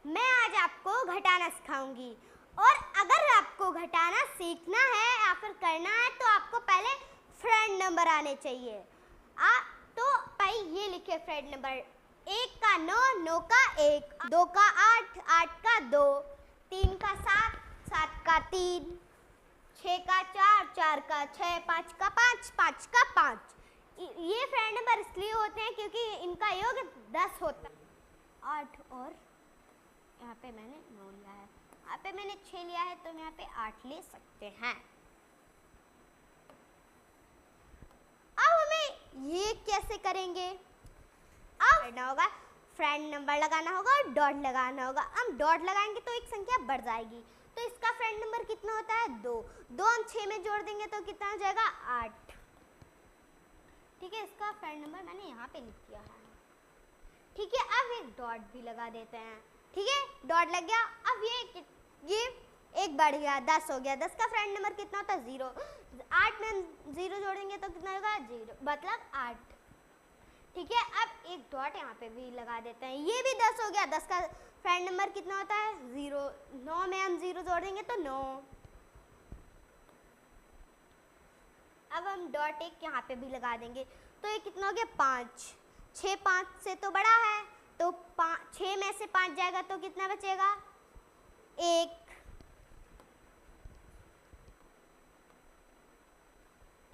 मैं आज आपको घटाना सिखाऊंगी। और अगर आपको घटाना सीखना है या फिर करना है तो आपको पहले फ्रेंड नंबर आने चाहिए। तो भाई ये लिखे फ्रेंड नंबर, 1 का 9, 9 का 1, 2 का 8, 8 का 2, 3 का 7, 7 का 3, 6 का 4, 4 का 6, 5 का 5, 5 का 5। ये फ्रेंड नंबर इसलिए होते हैं क्योंकि इनका योग 10 होता है। 8 और यहाँ पे मैंने 9 लिया है, यहाँ पे मैंने 6 लिया है, तो हम यहाँ पे 8 ले सकते हैं। अब हमें ये कैसे करेंगे? अब करना होगा, फ्रेंड नंबर लगाना होगा और डॉट लगाना होगा। हम डॉट लगाएंगे तो एक संख्या बढ़ जाएगी, तो इसका फ्रेंड नंबर कितना होता है? 2। 2 हम 6 में जोड़ देंगे तो कितना हो जाएगा? 8। ठीक है, इसका फ्रेंड नंबर मैंने यहाँ पे लिख दिया है। ठीक है, अब एक डॉट भी लगा देते हैं। ठीक है, डॉट लग गया। अब ये एक बढ़ गया, 10 हो गया। 10 का फ्रेंड नंबर कितना होता है? 0। 8 में हम 0 जोड़ेंगे तो कितना होगा? 0, मतलब 8। ठीक है, अब एक डॉट यहाँ पे भी लगा देते हैं। ये भी 10 हो गया। 10 का फ्रेंड नंबर कितना होता है? 0। 9 में हम 0 जोड़ेंगे तो 9। अब हम डॉट एक यहाँ पे भी लगा देंगे तो ये कितना हो गया? 5। 6 5 से तो बड़ा है, तो 6 में से 5 जाएगा तो कितना बचेगा? 1।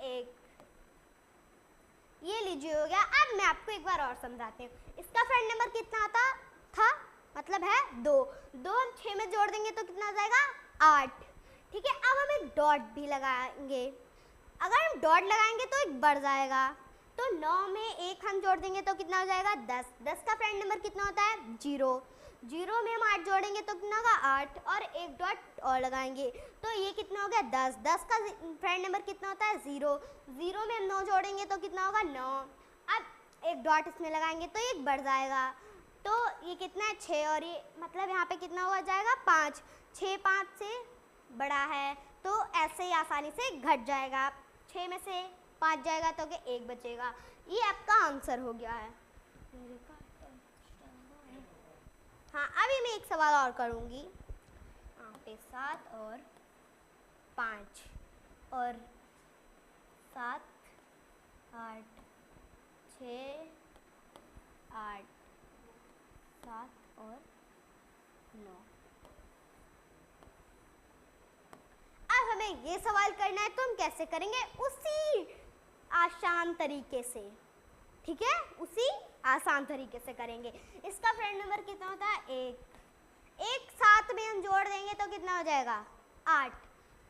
1 ये लीजिए हो गया। अब मैं आपको एक बार और समझाती हूँ। इसका फ्रेंड नंबर कितना था? मतलब है 2। 2 हम 6 में जोड़ देंगे तो कितना हो जाएगा? 8। ठीक है, अब हम एक डॉट भी लगाएंगे। अगर हम डॉट लगाएंगे तो एक बढ़ जाएगा, तो 9 में 1 हम जोड़ देंगे तो कितना हो जाएगा? 10। 10 का फ्रेंड नंबर कितना होता है? 0। 0 में हम 8 जोड़ेंगे तो कितना होगा? 8, और एक डॉट और लगाएंगे तो ये कितना हो गया? 10। 10 का फ्रेंड नंबर कितना होता है? 0। 0 में हम 9 जोड़ेंगे तो कितना होगा? 9। अब एक डॉट इसमें लगाएंगे तो एक बढ़ जाएगा, तो ये कितना है? 6, और ये मतलब यहाँ पे कितना हो जाएगा? 5। 6 5 से बड़ा है, तो ऐसे ही आसानी से घट जाएगा। 6 में से 5 जाएगा तो 1 बचेगा। ये आपका आंसर हो गया है। हाँ, अभी मैं एक सवाल और करूँगी। यहाँ पे 7 और 5 और 7 8 6 8 7 और 9। अब हमें ये सवाल करना है तो हम कैसे करेंगे? उसी आसान तरीके से। ठीक है, उसी आसान तरीके से करेंगे। इसका फ्रेंड नंबर कितना होता है? 1। 1 7 में हम जोड़ देंगे तो कितना हो जाएगा? 8।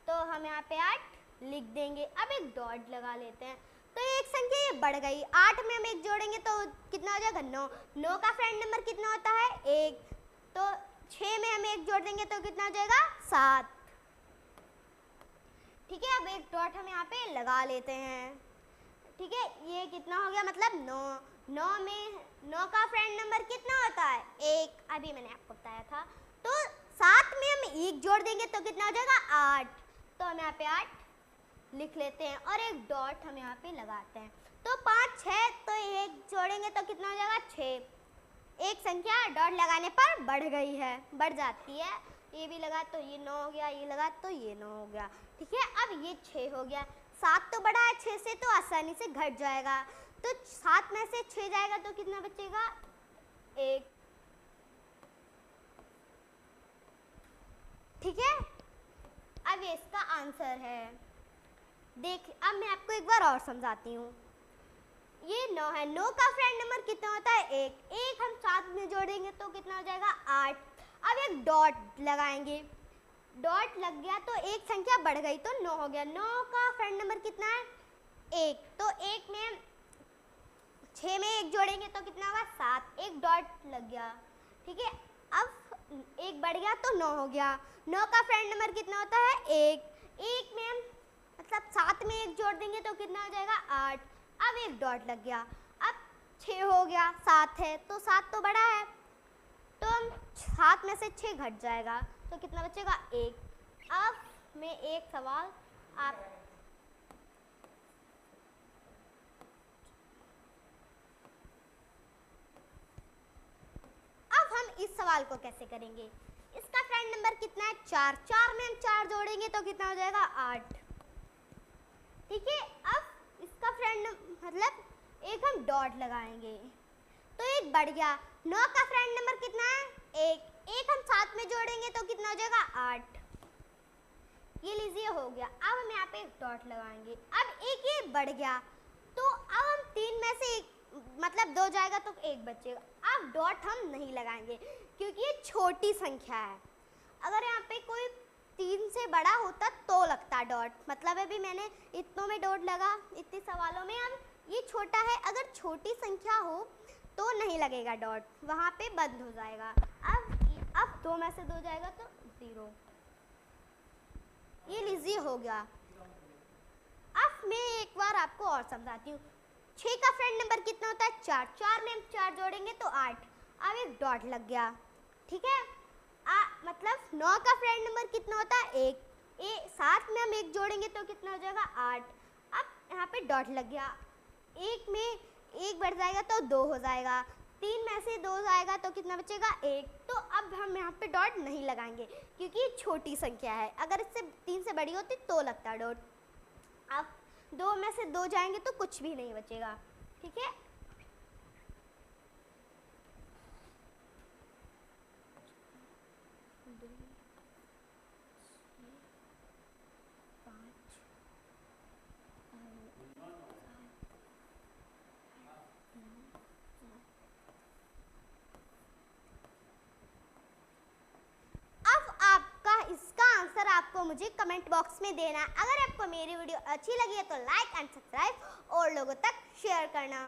तो हम यहाँ पे 8 लिख देंगे। अब एक डॉट लगा लेते हैं, तो एक संख्या ये बढ़ गई। 8 में हम 1 जोड़ेंगे तो कितना हो जाएगा? 9। 9 का फ्रेंड नंबर कितना होता है? 1। तो 6 में हम 1 जोड़ देंगे तो कितना हो जाएगा? 7। ठीक है, अब एक डॉट हम यहाँ पे लगा लेते हैं। ठीक है, ये कितना हो गया? मतलब 9। 9 में 9 का फ्रेंड नंबर कितना होता है? 1। अभी मैंने आपको बताया था। तो 7 में हम 1 जोड़ देंगे तो कितना हो जाएगा? 8। तो हम यहाँ पे 8 लिख लेते हैं और एक डॉट हम यहाँ पे लगाते हैं। तो 5 6, तो 1 जोड़ेंगे तो कितना हो जाएगा? 6। एक संख्या डॉट लगाने पर बढ़ गई है, बढ़ जाती है। ये भी लगा तो ये 9 हो गया, ये लगा तो ये 9 हो गया। ठीक है, अब ये 6 हो गया। 7 तो बड़ा है 6 से, तो आसानी से घट जाएगा। तो 7 में से 6 जाएगा तो कितना बचेगा? 1। ठीक है, अब ये इसका आंसर है। देख, अब मैं आपको एक बार और समझाती हूँ। ये 9 है। 9 का फ्रेंड नंबर कितना होता है? 1। 1 हम 7 में जोड़ेंगे तो कितना हो जाएगा? 8। अब एक डॉट लगाएंगे। डॉट लग गया तो एक संख्या बढ़ गई तो 9 हो गया। 9 का फ्रेंड नंबर कितना है? 1। तो 1 में 6 में 1 जोड़ेंगे तो कितना होगा? 7। एक डॉट लग गया। ठीक है, अब 1 बढ़ गया तो 9 हो गया। 9 का फ्रेंड नंबर कितना होता है? 1। 1 में हम मतलब 7 में 1 जोड़ देंगे तो कितना हो जाएगा? 8। अब एक डॉट लग गया। अब 6 हो गया, 7 है तो 7 तो बड़ा है, तो हम 7 में से 6 घट जाएगा तो कितना बचेगा? 1। अब मैं एक सवाल आप इस सवाल को कैसे करेंगे। इसका फ्रेंड नंबर कितना है 4, 4 में हम 4 जोड़ेंगे तो कितना हो जाएगा 8। ठीक है, अब इसका फ्रेंड मतलब एक हम डॉट लगाएंगे तो एक बढ़ गया। 9 का फ्रेंड नंबर कितना है 1, एक हम साथ में जोड़ेंगे तो कितना हो जाएगा 8। ये लीजिए हो गया। अब हम यहाँ पे एक डॉट लगाएंगे। अब एक ये बढ़ गया तो अब हम 3 में से एक मतलब 2 जाएगा तो 1 बचेगा। अब डॉट हम नहीं लगाएंगे क्योंकि ये छोटी संख्या है। अगर यहाँ पे कोई 3 से बड़ा होता तो लगता डॉट, मतलब अभी मैंने इतनों में डॉट लगा इतने सवालों में। अब ये छोटा है, अगर छोटी संख्या हो तो नहीं लगेगा डॉट, वहाँ पे बंद हो जाएगा। अब 2 में से 2 जाएगा तो 0। ये लीजिए हो गया। अब मैं एक बार आपको और समझाती हूँ। 6 का फ्रेंड नंबर कितना होता है 4, 4 में हम 4 जोड़ेंगे तो 8। अब एक डॉट लग गया। ठीक है, मतलब 9 का फ्रेंड नंबर कितना होता है 1, 7 में हम 1 जोड़ेंगे तो कितना हो जाएगा 8। अब यहाँ पे डॉट लग गया। 1 में 1 बढ़ जाएगा तो 2 हो जाएगा। 3 में से 2 जाएगा तो कितना बचेगा 1। तो अब हम यहाँ पे डॉट नहीं लगाएंगे क्योंकि ये छोटी संख्या है। अगर इससे 3 से बड़ी होती तो लगता डॉट। अब 2 में से 2 जाएंगे तो कुछ भी नहीं बचेगा। ठीक है, आपको मुझे कमेंट बॉक्स में देना। अगर आपको मेरी वीडियो अच्छी लगी है तो लाइक एंड सब्सक्राइब और लोगों तक शेयर करना।